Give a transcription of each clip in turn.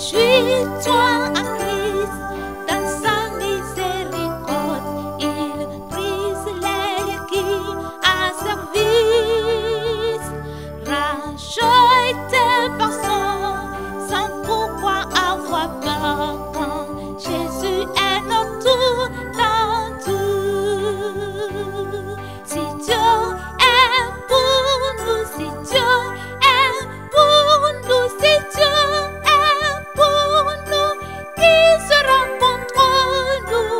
Réjouis-toi à Christ, dans sa miséricorde, il brise les liens qui asservissent. Rajoute par sans pourquoi avoir peur, quand Jésus est notre tout dans tout. Si Dieu est pour nous, si Dieu est pour nous, si Dieu est pour nous, qui sera contre nous?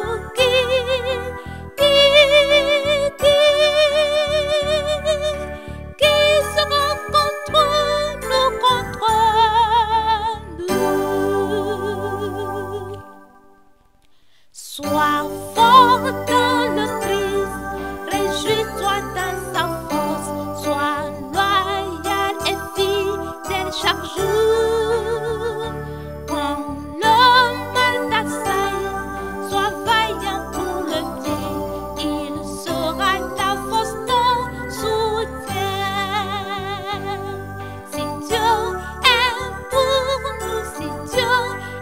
Qui sera contre nous, Sois fort dans le Christ, réjouis-toi dans sa force, sois loyal et fidèle chaque jour. Quand le mal t'assaille, sois vaillant pour le bien, il sera ta force, ton soutien. Si Dieu est pour nous, si Dieu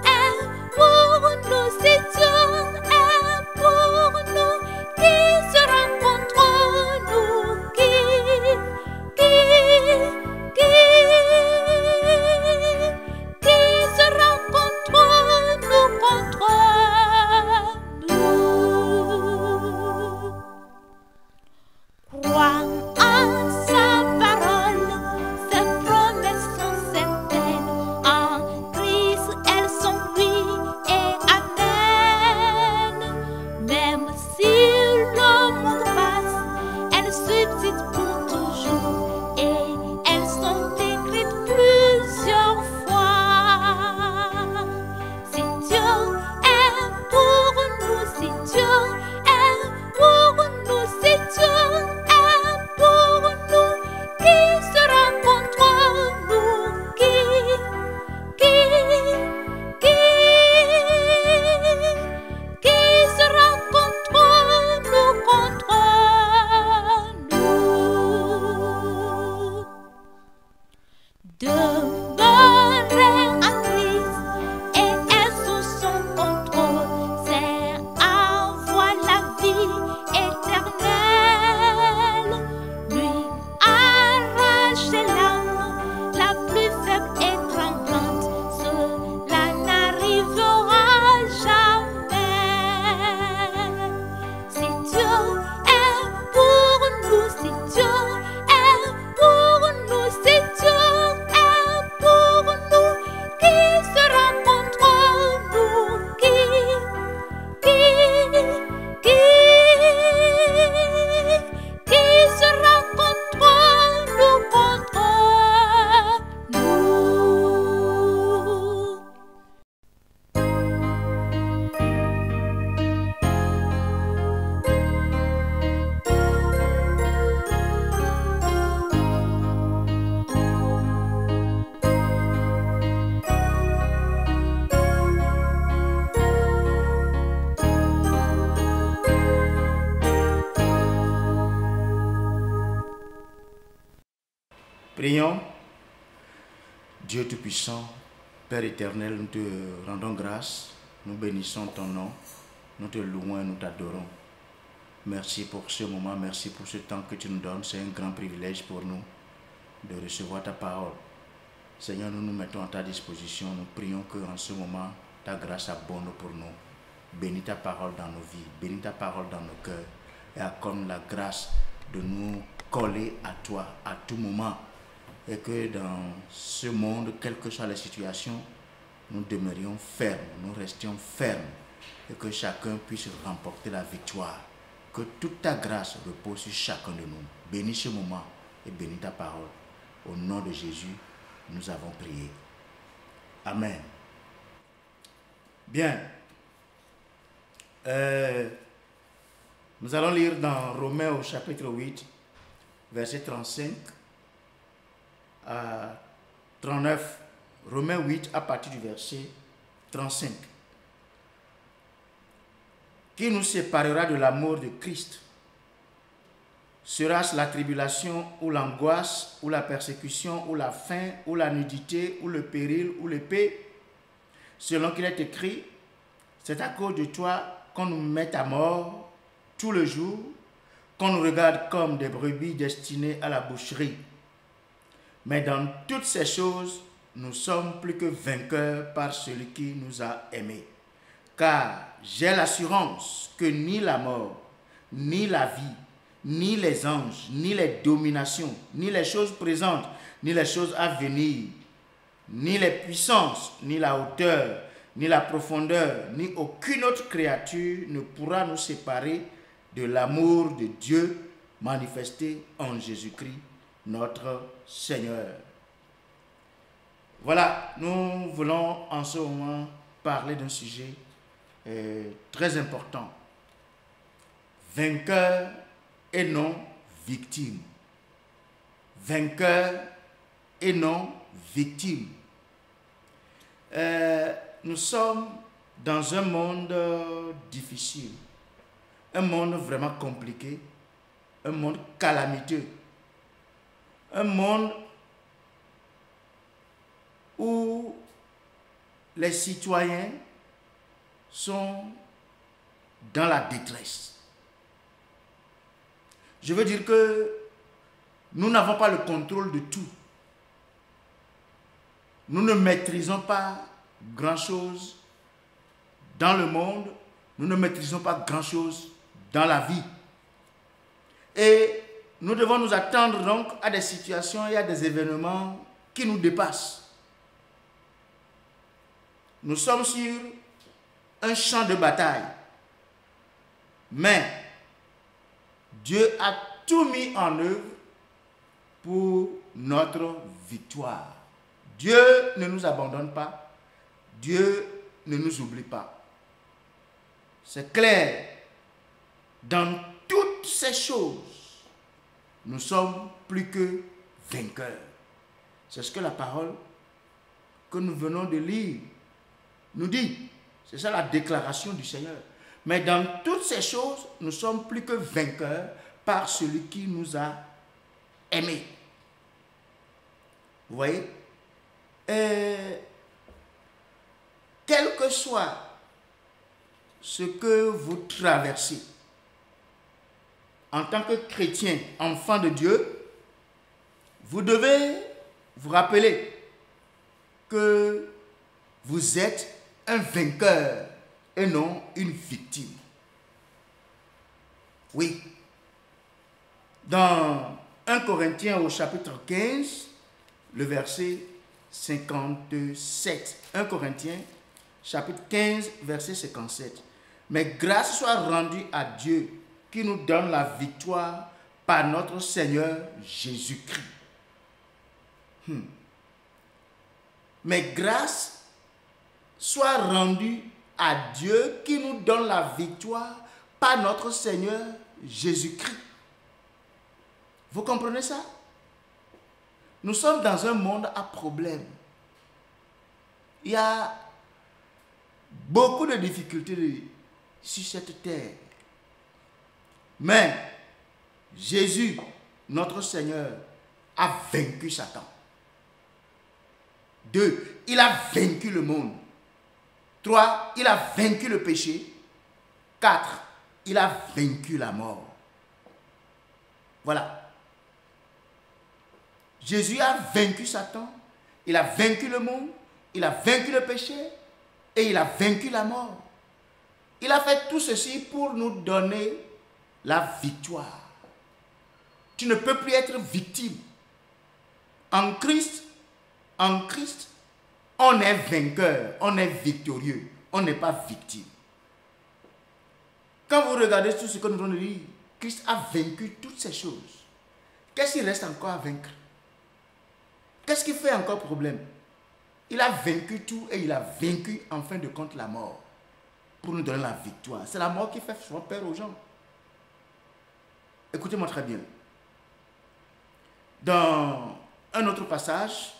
est pour nous, si Dieu est pour nous, qui sera contre nous? Qui sera contre nous, Crois en sa parole, ses promesses sont certaines. En Christ, elles sont oui et amen. Même si le monde passe, elles subsistent pour toujours et elles sont écrites plusieurs fois. Si Dieu est pour nous, si Dieu est pour nous, si Dieu est pour nous, qui sera contre nous? Qui sera contre nous, Demeurer à Christ et être sous son contrôle, c'est avoir la vie éternelle. Lui arracher l'âme la plus faible et tremblante, cela n'arrivera jamais. Si Dieu est pour nous, si Dieu est pour nous, si Dieu est pour nous, qui sera contre nous? Qui sera contre nous, Prions. Dieu Tout-Puissant, Père éternel, nous te rendons grâce, nous bénissons ton nom, nous te louons et nous t'adorons. Merci pour ce moment, merci pour ce temps que tu nous donnes. C'est un grand privilège pour nous de recevoir ta parole. Seigneur, nous nous mettons à ta disposition. Nous prions qu'en ce moment, ta grâce abonde pour nous. Bénis ta parole dans nos vies, bénis ta parole dans nos cœurs et accorde la grâce de nous coller à toi à tout moment. Et que dans ce monde, quelles que soient les situations, nous demeurions fermes, nous restions fermes et que chacun puisse remporter la victoire. Que toute ta grâce repose sur chacun de nous. Bénis ce moment et bénis ta parole. Au nom de Jésus, nous avons prié. Amen. Bien. Nous allons lire dans Romains au chapitre 8, verset 35 à 39. Romains 8 à partir du verset 35. Qui nous séparera de l'amour de Christ? Sera-ce la tribulation ou l'angoisse ou la persécution ou la faim ou la nudité ou le péril ou l'épée? selon qu'il est écrit, c'est à cause de toi qu'on nous met à mort tout le jour, qu'on nous regarde comme des brebis destinées à la boucherie. Mais dans toutes ces choses, nous sommes plus que vainqueurs par celui qui nous a aimés. Car j'ai l'assurance que ni la mort, ni la vie, ni les anges, ni les dominations, ni les choses présentes, ni les choses à venir, ni les puissances, ni la hauteur, ni la profondeur, ni aucune autre créature ne pourra nous séparer de l'amour de Dieu manifesté en Jésus-Christ, notre Seigneur. Voilà, nous voulons en ce moment parler d'un sujet très important. Vainqueur et non victime. Vainqueur et non victime. Nous sommes dans un monde difficile, un monde vraiment compliqué, un monde calamiteux, un monde où les citoyens sont dans la détresse. Je veux dire que nous n'avons pas le contrôle de tout. Nous ne maîtrisons pas grand-chose dans le monde, nous ne maîtrisons pas grand-chose dans la vie. Et nous devons nous attendre donc à des situations et à des événements qui nous dépassent. Nous sommes sur un champ de bataille, mais Dieu a tout mis en œuvre pour notre victoire. Dieu ne nous abandonne pas, Dieu ne nous oublie pas. C'est clair, dans toutes ces choses, nous sommes plus que vainqueurs. C'est ce que la parole que nous venons de lire nous dit. C'est ça la déclaration du Seigneur. Mais dans toutes ces choses, nous sommes plus que vainqueurs par celui qui nous a aimés. Vous voyez? Quel que soit ce que vous traversez, en tant que chrétien, enfant de Dieu, vous devez vous rappeler que vous êtes un vainqueur et non une victime. Oui. Dans 1 Corinthiens au chapitre 15, le verset 57. 1 Corinthiens, chapitre 15, verset 57. Mais grâce soit rendue à Dieu qui nous donne la victoire par notre Seigneur Jésus-Christ. Mais grâce soit rendue à Dieu qui nous donne la victoire par notre Seigneur Jésus-Christ. Vous comprenez ça? Nous sommes dans un monde à problème. Il y a beaucoup de difficultés sur cette terre. Mais Jésus, notre Seigneur, a vaincu Satan. 2, il a vaincu le monde. 3, il a vaincu le péché. 4, il a vaincu la mort. Voilà. Jésus a vaincu Satan, il a vaincu le monde, il a vaincu le péché et il a vaincu la mort. Il a fait tout ceci pour nous donner la victoire. Tu ne peux plus être victime. En Christ, on est vainqueur, on est victorieux, on n'est pas victime. Quand vous regardez tout ce que nous venons de lire, Christ a vaincu toutes ces choses. Qu'est-ce qu'il reste encore à vaincre? Qu'est-ce qui fait encore problème? Il a vaincu tout et il a vaincu en fin de compte la mort pour nous donner la victoire. C'est la mort qui fait souvent peur aux gens. Écoutez-moi très bien. Dans un autre passage,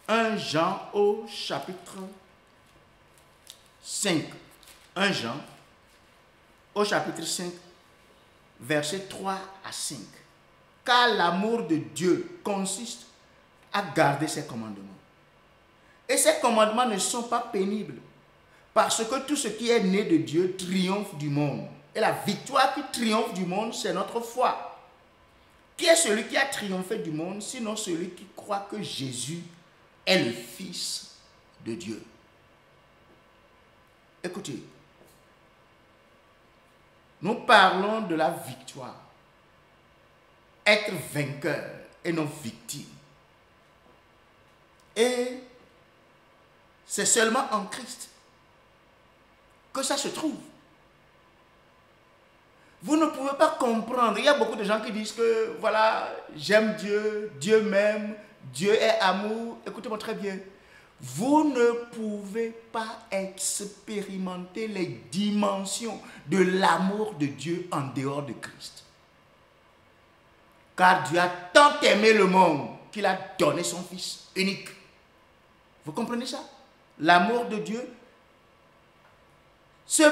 1 Jean au chapitre 5. 1 Jean au chapitre 5, versets 3 à 5. Car l'amour de Dieu consiste à garder ses commandements. Et ces commandements ne sont pas pénibles. Parce que tout ce qui est né de Dieu triomphe du monde. Et la victoire qui triomphe du monde, c'est notre foi. Qui est celui qui a triomphé du monde, sinon celui qui croit que Jésus est le Fils de Dieu? Écoutez, nous parlons de la victoire. Être vainqueur et non victime. Et c'est seulement en Christ que ça se trouve. Vous ne pouvez pas comprendre. Il y a beaucoup de gens qui disent que, voilà, j'aime Dieu, Dieu m'aime, Dieu est amour. Écoutez-moi très bien. Vous ne pouvez pas expérimenter les dimensions de l'amour de Dieu en dehors de Christ. Car Dieu a tant aimé le monde qu'il a donné son Fils unique. Vous comprenez ça? L'amour de Dieu s'est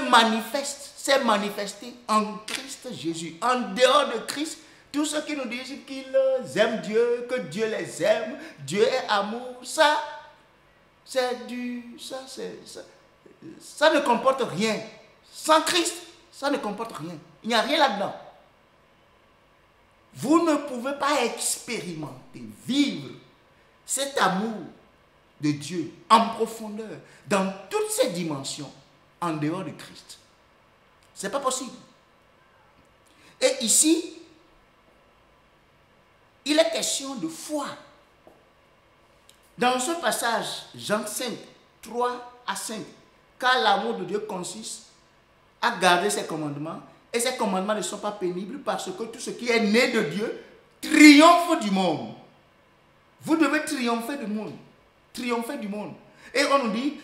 manifesté en Christ Jésus. En dehors de Christ, tous ceux qui nous disent qu'ils aiment Dieu, que Dieu les aime, Dieu est amour, ça ne comporte rien. Sans Christ, ça ne comporte rien. Il n'y a rien là-dedans. Vous ne pouvez pas expérimenter, vivre cet amour de Dieu en profondeur, dans toutes ses dimensions, en dehors de Christ. Ce n'est pas possible. Et ici, il est question de foi. Dans ce passage, Jean 5, 3 à 5, car l'amour de Dieu consiste à garder ses commandements, et ces commandements ne sont pas pénibles parce que tout ce qui est né de Dieu triomphe du monde. Vous devez triompher du monde. Triompher du monde. Et on nous dit,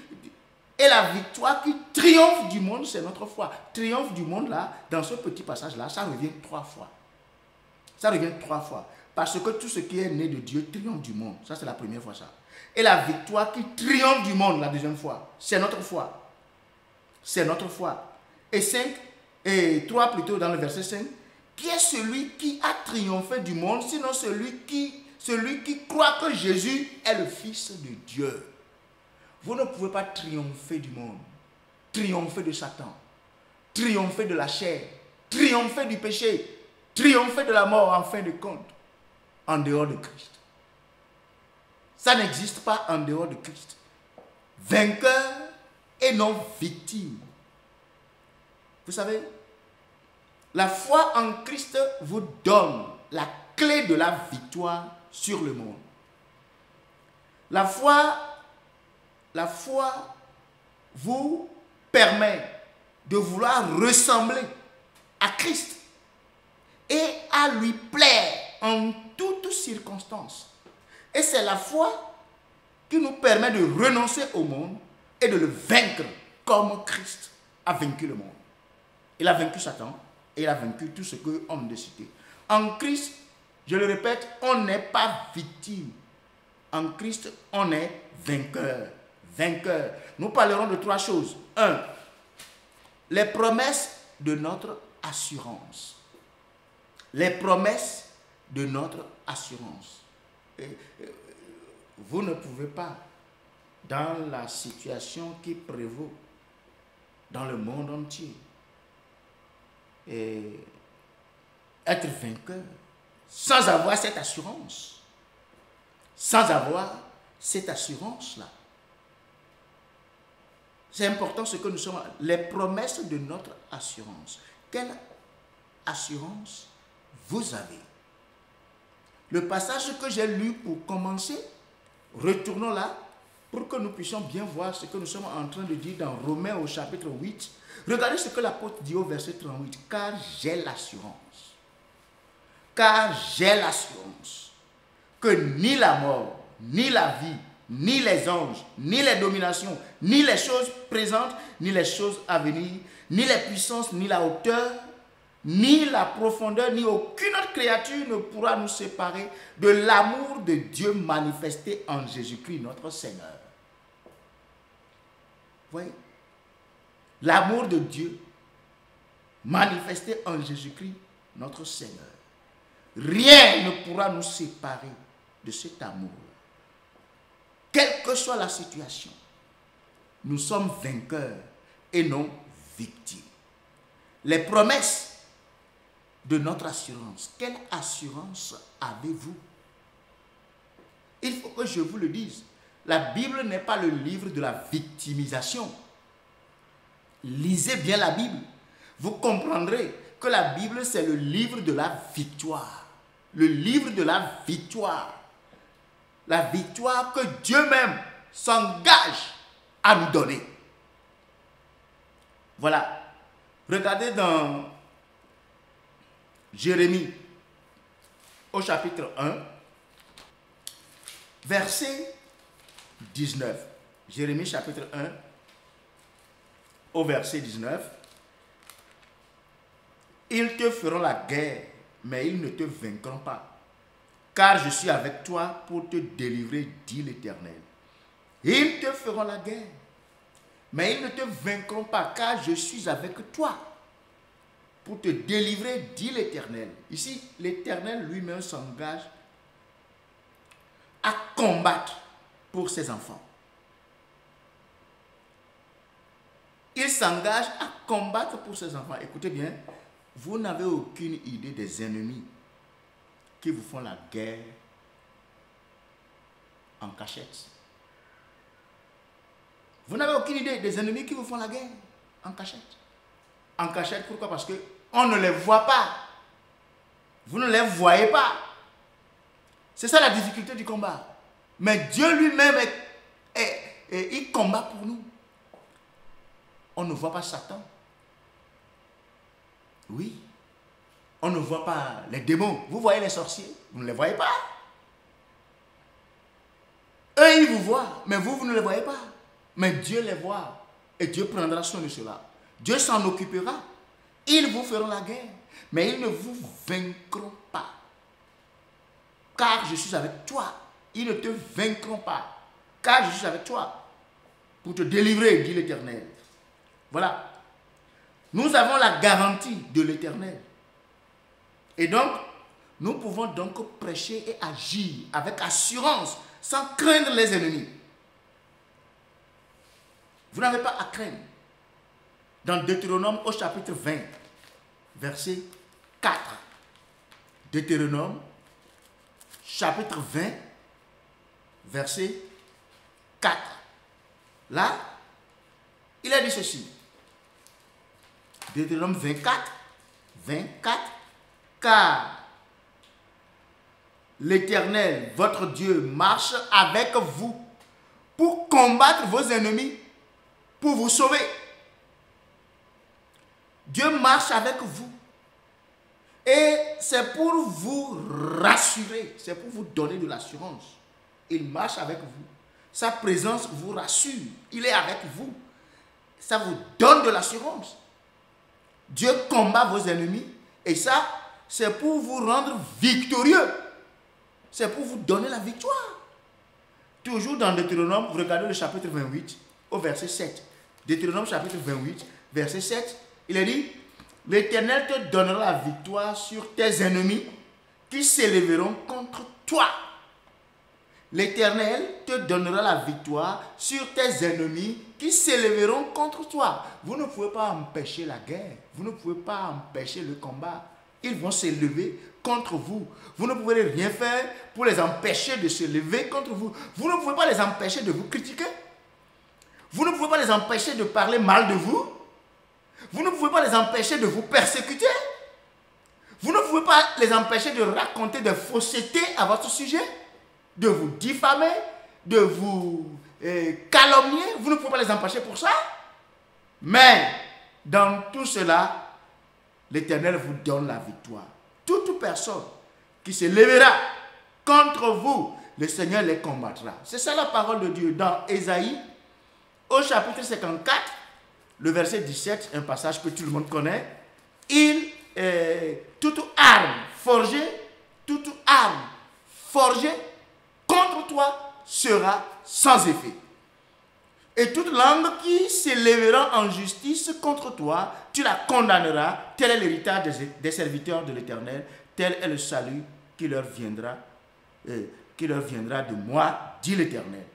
et la victoire qui triomphe du monde, c'est notre foi. Triomphe du monde, là, dans ce petit passage-là, ça revient 3 fois. Ça revient 3 fois. Parce que tout ce qui est né de Dieu triomphe du monde. Ça, c'est la première fois, ça. Et la victoire qui triomphe du monde, la deuxième fois, c'est notre foi. C'est notre foi. Et 3 plutôt dans le verset 5, qui est celui qui a triomphé du monde, sinon celui qui croit que Jésus est le Fils de Dieu. Vous ne pouvez pas triompher du monde, triompher de Satan, triompher de la chair, triompher du péché, triompher de la mort en fin de compte, en dehors de Christ. Ça n'existe pas en dehors de Christ. Vainqueur et non victime. Vous savez, la foi en Christ vous donne la clé de la victoire sur le monde. La foi vous permet de vouloir ressembler à Christ et à lui plaire en toutes circonstances. Et c'est la foi qui nous permet de renoncer au monde et de le vaincre comme Christ a vaincu le monde. Il a vaincu Satan et il a vaincu tout ce qu'on vient de citer. En Christ, je le répète, on n'est pas victime. En Christ, on est vainqueur. Vainqueur. Nous parlerons de 3 choses. 1. Les promesses de notre assurance. Les promesses de notre assurance. Vous ne pouvez pas, dans la situation qui prévaut dans le monde entier, être vainqueur sans avoir cette assurance. Sans avoir cette assurance-là. C'est important ce que nous sommes. Les promesses de notre assurance. Quelle assurance vous avez? Le passage que j'ai lu pour commencer, retournons là pour que nous puissions bien voir ce que nous sommes en train de dire dans Romains au chapitre 8. Regardez ce que l'apôtre dit au verset 38. Car j'ai l'assurance. Car j'ai l'assurance que ni la mort, ni la vie, ni les anges, ni les dominations, ni les choses présentes, ni les choses à venir, ni les puissances, ni la hauteur, ni la profondeur, ni aucune autre créature ne pourra nous séparer de l'amour de Dieu manifesté en Jésus-Christ, notre Seigneur. Vous voyez? L'amour de Dieu manifesté en Jésus-Christ, notre Seigneur. Rien ne pourra nous séparer de cet amour. Quelle que soit la situation, nous sommes vainqueurs et non victimes. Les promesses de notre assurance. Quelle assurance avez-vous? Il faut que je vous le dise. La Bible n'est pas le livre de la victimisation. Lisez bien la Bible. Vous comprendrez que la Bible, c'est le livre de la victoire. Le livre de la victoire. La victoire que Dieu même s'engage à nous donner. Voilà. Regardez dans Jérémie, au chapitre 1, verset 19. Jérémie chapitre 1, au verset 19. Ils te feront la guerre, mais ils ne te vaincront pas. Car je suis avec toi pour te délivrer, dit l'Éternel. Ils te feront la guerre, mais ils ne te vaincront pas, car je suis avec toi pour te délivrer, dit l'Éternel. Ici, l'Éternel lui-même s'engage à combattre pour ses enfants. Il s'engage à combattre pour ses enfants. Écoutez bien, vous n'avez aucune idée des ennemis qui vous font la guerre en cachette. Vous n'avez aucune idée des ennemis qui vous font la guerre en cachette. En cachette, pourquoi? Parce qu'on ne les voit pas. Vous ne les voyez pas. C'est ça la difficulté du combat. Mais Dieu lui-même, il combat pour nous. On ne voit pas Satan. Oui. On ne voit pas les démons. Vous voyez les sorciers? Vous ne les voyez pas. Eux, ils vous voient, mais vous ne les voyez pas. Mais Dieu les voit. Et Dieu prendra soin de cela. Dieu s'en occupera. Ils vous feront la guerre, mais ils ne vous vaincront pas. Car je suis avec toi. Ils ne te vaincront pas. Car je suis avec toi pour te délivrer, dit l'Éternel. Voilà. Nous avons la garantie de l'Éternel. Et donc, nous pouvons donc prêcher et agir avec assurance, sans craindre les ennemis. Vous n'avez pas à craindre. Dans Deutéronome au chapitre 20, verset 4. Deutéronome, chapitre 20, verset 4. Là, il a dit ceci. Deutéronome 24, 24. Car l'Éternel, votre Dieu, marche avec vous pour combattre vos ennemis, pour vous sauver. Dieu marche avec vous. Et c'est pour vous rassurer, c'est pour vous donner de l'assurance. Il marche avec vous. Sa présence vous rassure. Il est avec vous. Ça vous donne de l'assurance. Dieu combat vos ennemis. Et ça, c'est pour vous rendre victorieux. C'est pour vous donner la victoire. Toujours dans Deutéronome, vous regardez le chapitre 28, au verset 7. Deutéronome chapitre 28, verset 7. Il est dit, l'Éternel te donnera la victoire sur tes ennemis qui s'élèveront contre toi. L'Éternel te donnera la victoire sur tes ennemis qui s'élèveront contre toi. Vous ne pouvez pas empêcher la guerre. Vous ne pouvez pas empêcher le combat. Ils vont s'élever contre vous. Vous ne pouvez rien faire pour les empêcher de se lever contre vous. Vous ne pouvez pas les empêcher de vous critiquer. Vous ne pouvez pas les empêcher de parler mal de vous. Vous ne pouvez pas les empêcher de vous persécuter. Vous ne pouvez pas les empêcher de raconter des faussetés à votre sujet, de vous diffamer, de vous calomnier. Vous ne pouvez pas les empêcher pour ça. Mais dans tout cela, l'Éternel vous donne la victoire. Toute personne qui se lèvera contre vous, le Seigneur les combattra. C'est ça la parole de Dieu dans Ésaïe, au chapitre 54, le verset 17, un passage que tout le monde connaît. Toute arme forgée contre toi sera sans effet. Et toute langue qui s'élèvera en justice contre toi, tu la condamneras. Tel est l'héritage des serviteurs de l'Éternel. Tel est le salut qui leur viendra de moi, dit l'Éternel.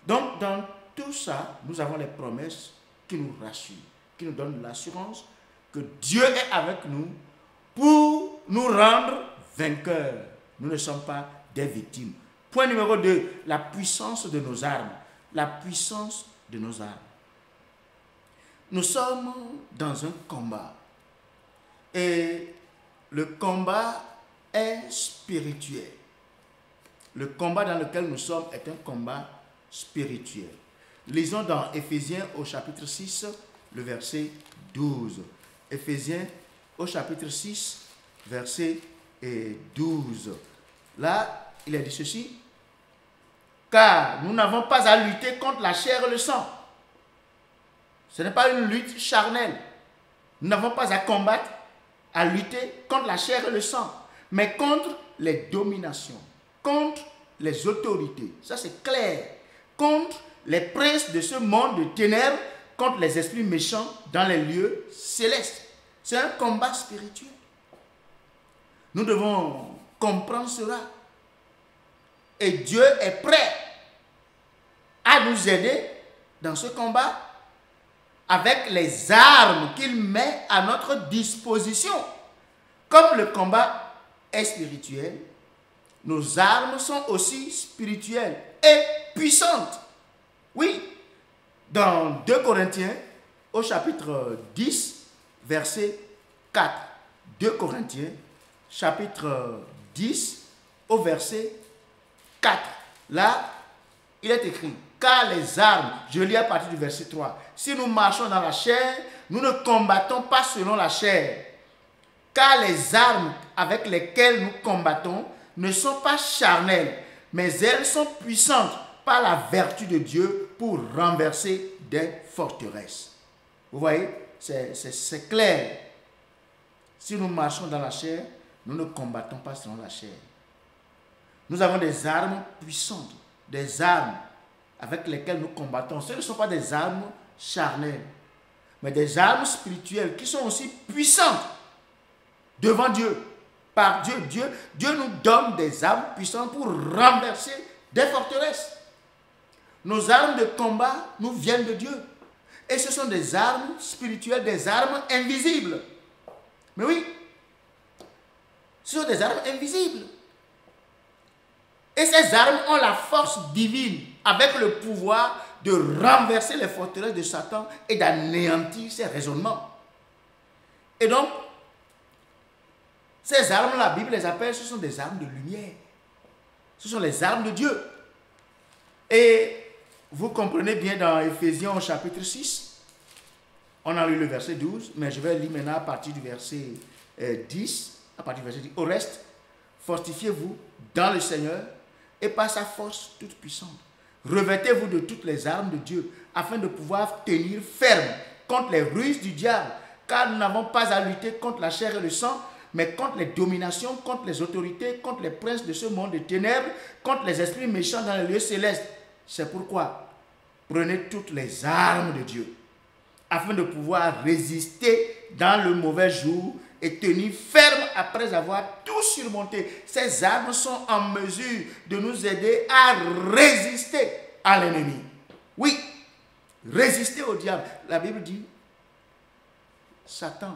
Donc, dans tout ça, nous avons les promesses qui nous rassurent, qui nous donnent l'assurance que Dieu est avec nous pour nous rendre vainqueurs. Nous ne sommes pas des victimes. Point numéro 2, la puissance de nos armes. La puissance de nos armes. Nous sommes dans un combat. Et le combat est spirituel. Le combat dans lequel nous sommes est un combat spirituel. Lisons dans Éphésiens au chapitre 6, le verset 12. Éphésiens au chapitre 6, verset 12. Là, il a dit ceci. Car nous n'avons pas à lutter contre la chair et le sang. Ce n'est pas une lutte charnelle. Nous n'avons pas à combattre, à lutter contre la chair et le sang, mais contre les dominations, contre les autorités. Ça, c'est clair. Contre les princes de ce monde de ténèbres, contre les esprits méchants dans les lieux célestes. C'est un combat spirituel. Nous devons comprendre cela. Et Dieu est prêt à nous aider dans ce combat avec les armes qu'il met à notre disposition. Comme le combat est spirituel, nos armes sont aussi spirituelles et puissantes. Oui, dans 2 Corinthiens, au chapitre 10, verset 4. 2 Corinthiens, chapitre 10, au verset 4. Là, il est écrit, car les armes, je lis à partir du verset 3, si nous marchons dans la chair, nous ne combattons pas selon la chair. Car les armes avec lesquelles nous combattons ne sont pas charnelles, mais elles sont puissantes par la vertu de Dieu pour renverser des forteresses. Vous voyez, c'est clair. Si nous marchons dans la chair, nous ne combattons pas selon la chair. Nous avons des armes puissantes, des armes avec lesquelles nous combattons. Ce ne sont pas des armes charnelles, mais des armes spirituelles qui sont aussi puissantes devant Dieu. Par Dieu, Dieu nous donne des armes puissantes pour renverser des forteresses. Nos armes de combat nous viennent de Dieu. Et ce sont des armes spirituelles, des armes invisibles. Mais oui, ce sont des armes invisibles. Et ces armes ont la force divine avec le pouvoir de renverser les forteresses de Satan et d'anéantir ses raisonnements. Et donc, ces armes, la Bible les appelle, ce sont des armes de lumière. Ce sont les armes de Dieu. Et vous comprenez bien dans Éphésiens au chapitre 6, on a lu le verset 12, mais je vais lire maintenant à partir du verset 10, à partir du verset 10. Au reste, fortifiez-vous dans le Seigneur et par sa force toute puissante. Revêtez-vous de toutes les armes de Dieu afin de pouvoir tenir ferme contre les ruses du diable, car nous n'avons pas à lutter contre la chair et le sang, mais contre les dominations, contre les autorités, contre les princes de ce monde de ténèbres, contre les esprits méchants dans les lieux célestes. C'est pourquoi prenez toutes les armes de Dieu afin de pouvoir résister dans le mauvais jour et tenir ferme après avoir tout surmonté. Ces armes sont en mesure de nous aider à résister à l'ennemi. Oui, résister au diable. La Bible dit, Satan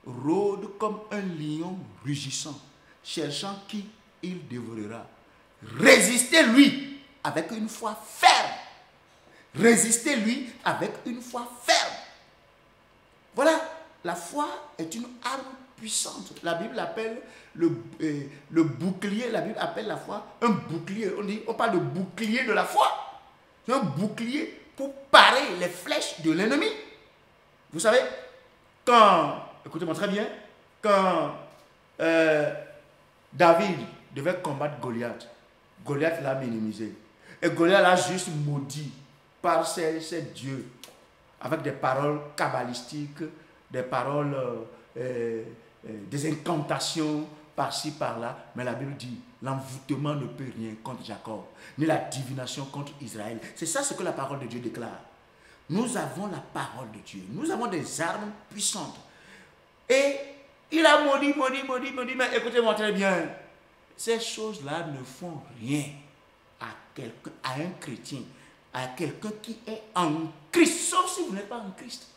rôde comme un lion rugissant, cherchant qui il dévorera. Résistez-lui avec une foi ferme. Résistez-lui avec une foi ferme. Voilà, la foi est une arme puissante. La Bible appelle le bouclier, la Bible appelle la foi un bouclier. On parle de bouclier de la foi. C'est un bouclier pour parer les flèches de l'ennemi. Vous savez, écoutez-moi très bien, quand David devait combattre Goliath, Goliath l'a minimisé. Et Goliath l'a juste maudit par ses dieux, avec des paroles kabbalistiques, des paroles, des incantations par-ci, par-là. Mais la Bible dit, l'envoûtement ne peut rien contre Jacob, ni la divination contre Israël. C'est ça ce que la parole de Dieu déclare. Nous avons la parole de Dieu. Nous avons des armes puissantes. Et il a maudit, mais écoutez-moi très bien. Ces choses-là ne font rien à un chrétien à quelqu'un qui est en Christ, sauf si vous n'êtes pas en Christ.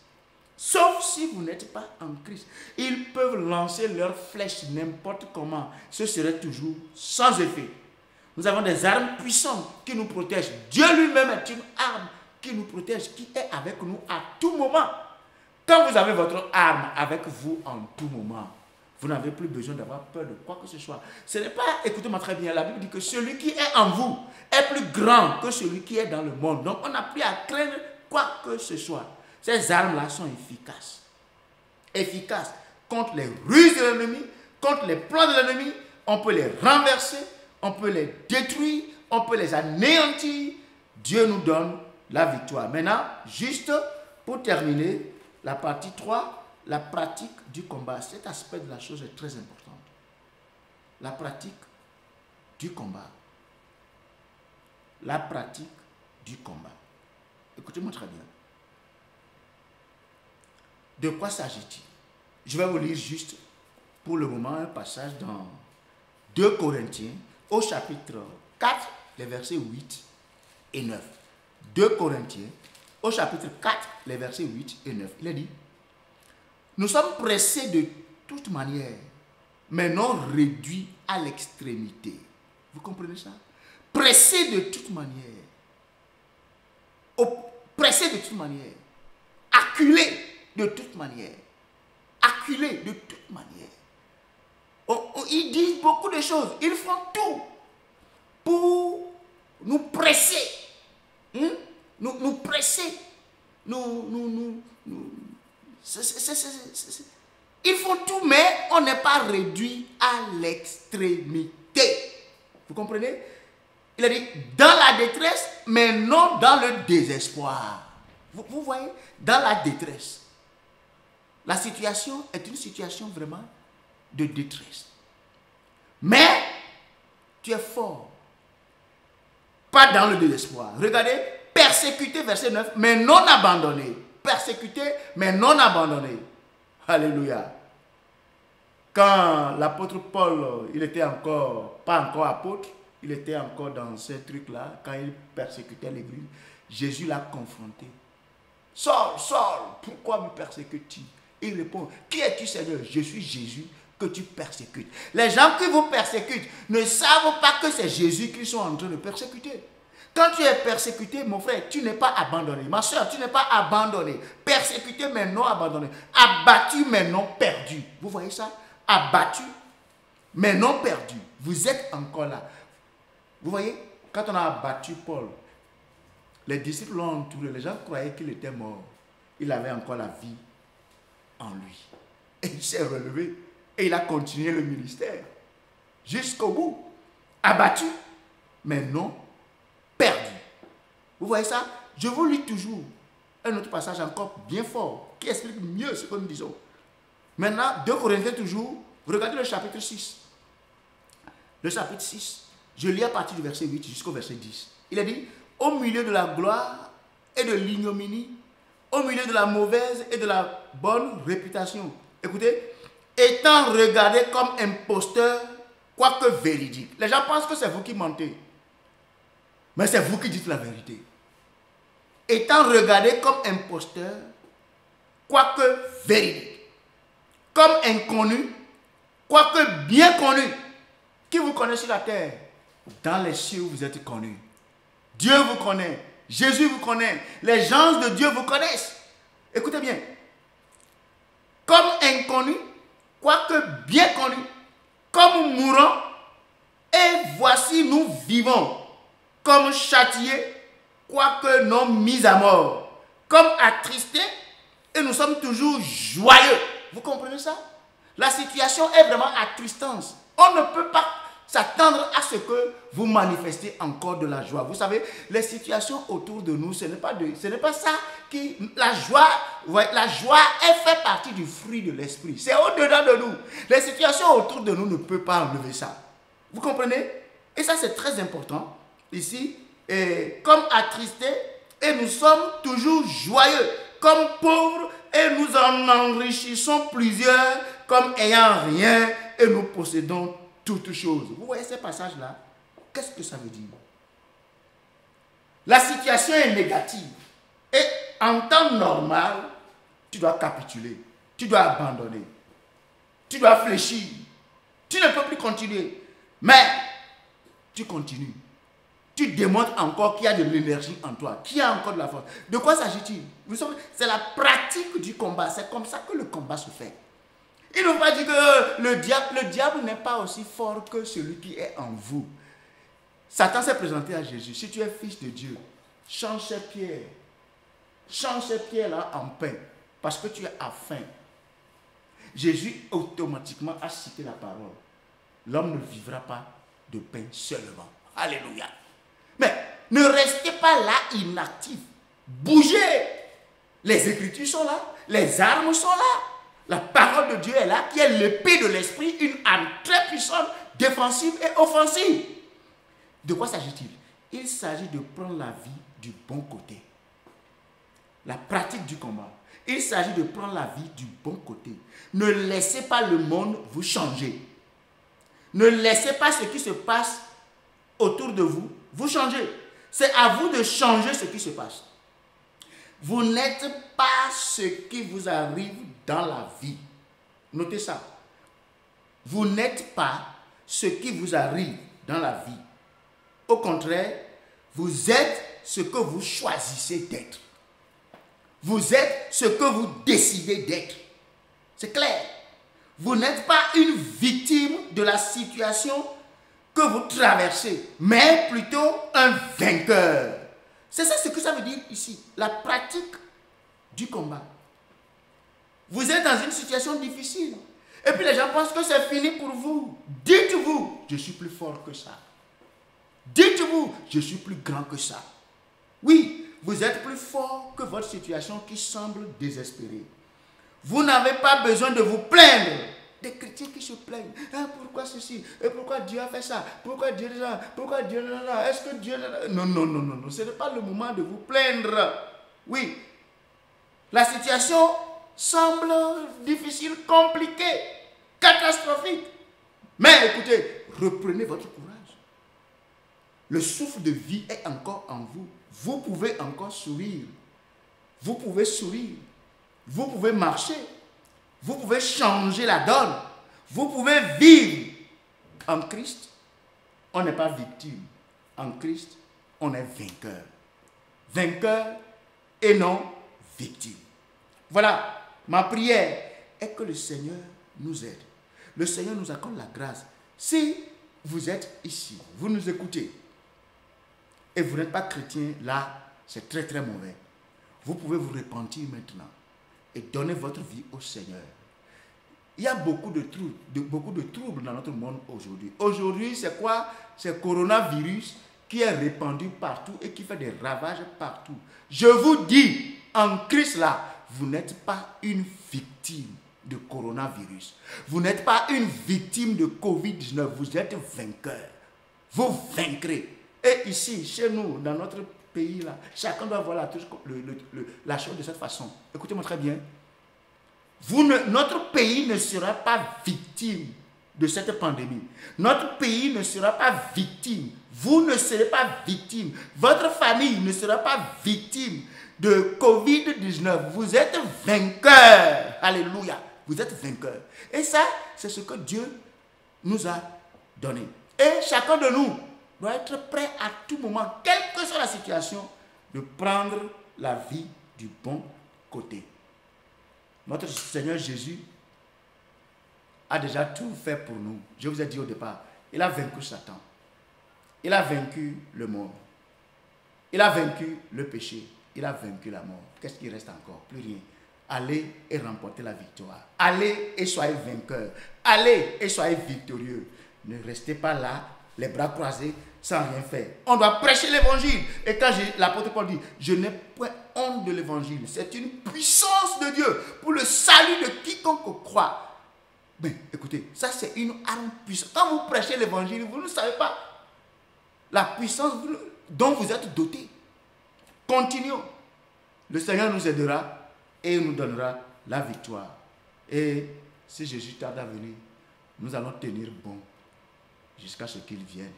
Sauf si vous n'êtes pas en Christ. Ils peuvent lancer leurs flèches n'importe comment. Ce serait toujours sans effet. Nous avons des armes puissantes qui nous protègent. Dieu lui-même est une arme qui nous protège, qui est avec nous à tout moment. Quand vous avez votre arme avec vous en tout moment, vous n'avez plus besoin d'avoir peur de quoi que ce soit. Ce n'est pas, écoutez-moi très bien, la Bible dit que celui qui est en vous est plus grand que celui qui est dans le monde. Donc on n'a plus à craindre quoi que ce soit. Ces armes-là sont efficaces. Efficaces contre les ruses de l'ennemi, contre les plans de l'ennemi. On peut les renverser, on peut les détruire, on peut les anéantir. Dieu nous donne la victoire. Maintenant, juste pour terminer, la partie 3, la pratique du combat. Cet aspect de la chose est très important. La pratique du combat. La pratique du combat. Écoutez-moi très bien. De quoi s'agit-il? Je vais vous lire juste pour le moment un passage dans 2 Corinthiens au chapitre 4, les versets 8 et 9. 2 Corinthiens au chapitre 4, les versets 8 et 9. Il est dit: nous sommes pressés de toute manière, mais non réduits à l'extrémité. Vous comprenez ça? Pressés de toute manière. Pressés de toute manière. Acculés de toute manière. Acculés de toute manière. Ils disent beaucoup de choses. Ils font tout pour nous presser. Nous presser. Ils font tout, mais on n'est pas réduit à l'extrémité. Vous comprenez? Il a dit dans la détresse, mais non dans le désespoir. Vous voyez? Dans la détresse. La situation est une situation vraiment de détresse. Mais tu es fort. Pas dans le désespoir. Regardez, persécuté, verset 9, mais non abandonné. Persécuté, mais non abandonné. Alléluia. Quand l'apôtre Paul, il était encore, pas encore apôtre, il était encore dans ces trucs-là, quand il persécutait l'église, Jésus l'a confronté. Saul, Saul, pourquoi me persécutes-tu? Il répond: qui es-tu, Seigneur? Je suis Jésus que tu persécutes. Les gens qui vous persécutent ne savent pas que c'est Jésus qu'ils sont en train de persécuter. Quand tu es persécuté, mon frère, tu n'es pas abandonné. Ma soeur, tu n'es pas abandonné. Persécuté, mais non abandonné. Abattu, mais non perdu. Vous voyez ça? Abattu, mais non perdu. Vous êtes encore là. Vous voyez, quand on a abattu Paul, les disciples l'ont entouré. Les gens croyaient qu'il était mort. Il avait encore la vie en lui. Et il s'est relevé. Et il a continué le ministère. Jusqu'au bout. Abattu, mais non perdu. Vous voyez ça? Je vous lis toujours un autre passage encore bien fort qui explique mieux ce que nous disons. Maintenant, 2 Corinthiens toujours, regardez le chapitre 6. Le chapitre 6, je lis à partir du verset 8 jusqu'au verset 10. Il a dit: au milieu de la gloire et de l'ignominie, au milieu de la mauvaise et de la bonne réputation. Écoutez, étant regardé comme imposteur, quoique véridique. Les gens pensent que c'est vous qui mentez. Mais c'est vous qui dites la vérité. Étant regardé comme imposteur, quoique véridique. Comme inconnu, quoique bien connu. Qui vous connaît sur la terre? Dans les cieux, vous êtes connu. Dieu vous connaît. Jésus vous connaît. Les gens de Dieu vous connaissent. Écoutez bien. Comme inconnu, quoique bien connu. Comme mourant. Et voici nous vivons. Comme châtiés, quoique non mis à mort. Comme attristés, et nous sommes toujours joyeux. Vous comprenez ça? La situation est vraiment attristante. On ne peut pas s'attendre à ce que vous manifestez encore de la joie. Vous savez, les situations autour de nous, ce n'est pas ça qui... La joie, elle fait partie du fruit de l'esprit. C'est au-dedans de nous. Les situations autour de nous ne peuvent pas enlever ça. Vous comprenez? Et ça, c'est très important. Ici, et comme attristés, et nous sommes toujours joyeux. Comme pauvres, et nous en enrichissons plusieurs, comme ayant rien, et nous possédons toutes choses. Vous voyez ces passages-là? Qu'est-ce que ça veut dire? La situation est négative. Et en temps normal, tu dois capituler. Tu dois abandonner. Tu dois fléchir. Tu ne peux plus continuer. Mais tu continues. Tu démontres encore qu'il y a de l'énergie en toi, qu'il y a encore de la force. De quoi s'agit-il? C'est la pratique du combat. C'est comme ça que le combat se fait. Il ne faut pas dire que le diable n'est pas aussi fort que celui qui est en vous. Satan s'est présenté à Jésus. Si tu es fils de Dieu, change ces pierres. Change ces pierres-là en pain. Parce que tu as faim. Jésus automatiquement a cité la parole. L'homme ne vivra pas de pain seulement. Alléluia. Mais ne restez pas là inactifs. Bougez. Les Écritures sont là. Les armes sont là. La parole de Dieu est là, qui est l'épée de l'esprit, une arme très puissante, défensive et offensive. De quoi s'agit-il? Il s'agit de prendre la vie du bon côté. La pratique du combat. Il s'agit de prendre la vie du bon côté. Ne laissez pas le monde vous changer. Ne laissez pas ce qui se passe autour de vous vous changer. C'est à vous de changer ce qui se passe. Vous n'êtes pas ce qui vous arrive dans la vie. Notez ça. Vous n'êtes pas ce qui vous arrive dans la vie. Au contraire, vous êtes ce que vous choisissez d'être. Vous êtes ce que vous décidez d'être. C'est clair. Vous n'êtes pas une victime de la situation que vous traversez, mais plutôt un vainqueur. C'est ça ce que ça veut dire ici. La pratique du combat. Vous êtes dans une situation difficile. Et puis les gens pensent que c'est fini pour vous. Dites-vous, je suis plus fort que ça. Dites-vous, je suis plus grand que ça. Oui, vous êtes plus fort que votre situation qui semble désespérée. Vous n'avez pas besoin de vous plaindre. Des chrétiens qui se plaignent. Ah, pourquoi ceci? Et pourquoi Dieu a fait ça? Pourquoi Dieu a ça? Pourquoi Dieu a ça? Est-ce que Dieu... Non. Ce n'est pas le moment de vous plaindre. Oui. La situation semble difficile, compliquée, catastrophique. Mais écoutez, reprenez votre courage. Le souffle de vie est encore en vous. Vous pouvez encore sourire. Vous pouvez sourire. Vous pouvez marcher. Vous pouvez changer la donne. Vous pouvez vivre. En Christ, on n'est pas victime. En Christ, on est vainqueur. Vainqueur et non victime. Voilà, ma prière est que le Seigneur nous aide. Le Seigneur nous accorde la grâce. Si vous êtes ici, vous nous écoutez, et vous n'êtes pas chrétien, là, c'est très très mauvais. Vous pouvez vous repentir maintenant et donner votre vie au Seigneur. Il y a beaucoup de troubles dans notre monde aujourd'hui. Aujourd'hui, c'est quoi? C'est le coronavirus qui est répandu partout et qui fait des ravages partout. Je vous dis, en Christ là, vous n'êtes pas une victime de coronavirus. Vous n'êtes pas une victime de Covid-19. Vous êtes vainqueur. Vous vaincrez. Et ici, chez nous, dans notre pays là, chacun doit voir la chose de cette façon. Écoutez-moi très bien. Notre pays ne sera pas victime de cette pandémie. Notre pays ne sera pas victime. Vous ne serez pas victime. Votre famille ne sera pas victime de Covid-19. Vous êtes vainqueur. Alléluia. Vous êtes vainqueur. Et ça, c'est ce que Dieu nous a donné. Et chacun de nous doit être prêt à tout moment, quelle que soit la situation, de prendre la vie du bon côté. Notre Seigneur Jésus a déjà tout fait pour nous. Je vous ai dit au départ, il a vaincu Satan. Il a vaincu le monde. Il a vaincu le péché. Il a vaincu la mort. Qu'est-ce qui reste encore? Plus rien. Allez et remportez la victoire. Allez et soyez vainqueurs. Allez et soyez victorieux. Ne restez pas là, les bras croisés, sans rien faire. On doit prêcher l'évangile. Et quand l'apôtre Paul dit, je n'ai point honte de l'évangile. C'est une puissance de Dieu pour le salut de quiconque croit. Mais écoutez, ça c'est une arme puissante. Quand vous prêchez l'évangile, vous ne savez pas la puissance dont vous êtes doté. Continuons. Le Seigneur nous aidera et il nous donnera la victoire. Et si Jésus tarde à venir, nous allons tenir bon jusqu'à ce qu'il vienne.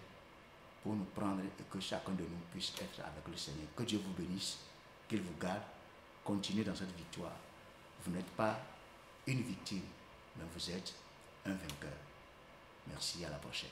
pour nous prendre et que chacun de nous puisse être avec le Seigneur. Que Dieu vous bénisse, qu'il vous garde. Continuez dans cette victoire. Vous n'êtes pas une victime, mais vous êtes un vainqueur. Merci, à la prochaine.